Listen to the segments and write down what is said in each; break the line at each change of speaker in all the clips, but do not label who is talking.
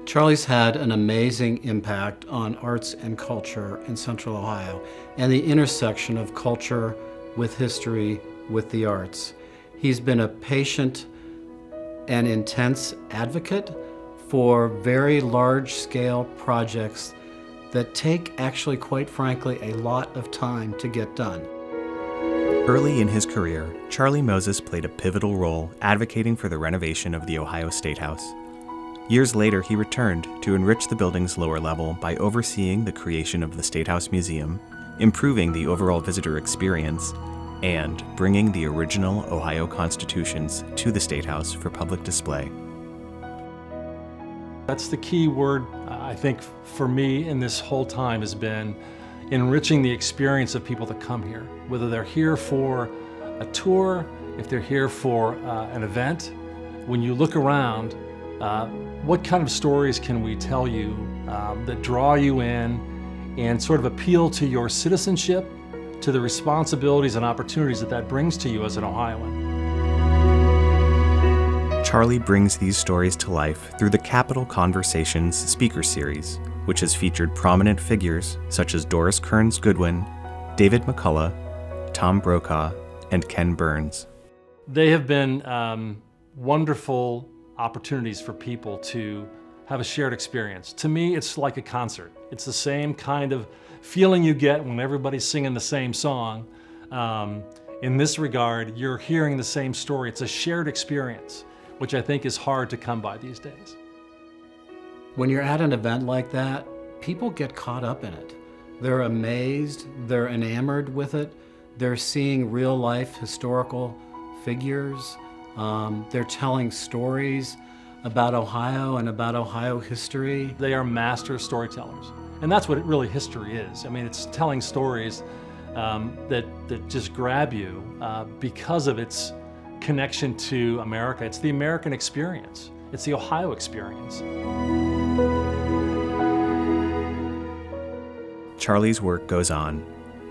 Charley's had an amazing impact on arts and culture in Central Ohio and the intersection of culture with history with the arts. He's been a patient and intense advocate for very large-scale projects that take, actually, quite frankly, a lot of time to get done.
Early in his career, Charley Moses played a pivotal role advocating for the renovation of the Ohio Statehouse. Years later, he returned to enrich the building's lower level by overseeing the creation of the Statehouse Museum, improving the overall visitor experience, and bringing the original Ohio constitutions to the Statehouse for public display.
That's the key word, I think, for me in this whole time has been enriching the experience of people that come here, whether they're here for a tour, if they're here for an event. When you look around, what kind of stories can we tell you that draw you in and sort of appeal to your citizenship, to the responsibilities and opportunities that brings to you as an Ohioan?
Charley brings these stories to life through the Capital Conversations speaker series, which has featured prominent figures such as Doris Kearns Goodwin, David McCullough, Tom Brokaw, and Ken Burns.
They have been wonderful opportunities for people to have a shared experience. To me, it's like a concert. It's the same kind of feeling you get when everybody's singing the same song. In this regard, you're hearing the same story. It's a shared experience, which I think is hard to come by these days.
When you're at an event like that, people get caught up in it. They're amazed, they're enamored with it, they're seeing real-life historical figures, they're telling stories about Ohio and about Ohio history.
They are master storytellers, and that's what really history is. I mean, it's telling stories that just grab you because of its connection to America. It's the American experience. It's the Ohio experience.
Charley's work goes on.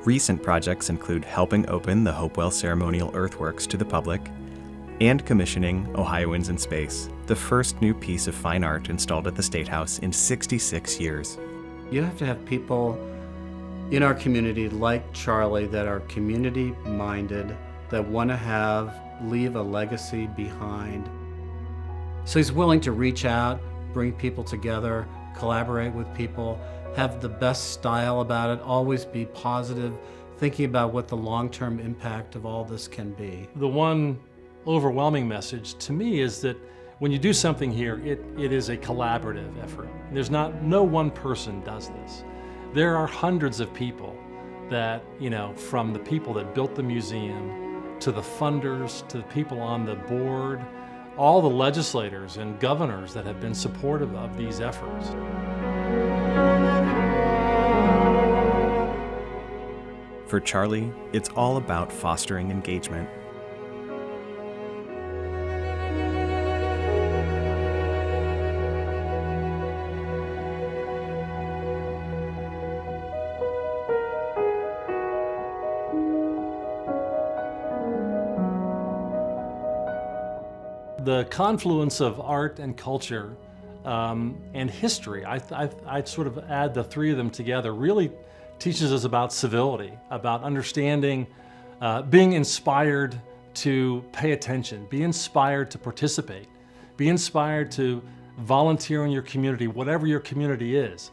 Recent projects include helping open the Hopewell Ceremonial Earthworks to the public and commissioning Ohioans in Space, the first new piece of fine art installed at the Statehouse in 66 years.
You have to have people in our community like Charley that are community-minded, that want to leave a legacy behind. So he's willing to reach out, bring people together, collaborate with people, have the best style about it, always be positive, thinking about what the long-term impact of all this can be.
The one overwhelming message to me is that when you do something here, it is a collaborative effort. There's no one person does this. There are hundreds of people that, from the people that built the museum, to the funders, to the people on the board, all the legislators and governors that have been supportive of these efforts.
For Charley, it's all about fostering engagement.
The confluence of art and culture and history, I'd sort of add the three of them together, really teaches us about civility, about understanding, being inspired to pay attention, be inspired to participate, be inspired to volunteer in your community, whatever your community is.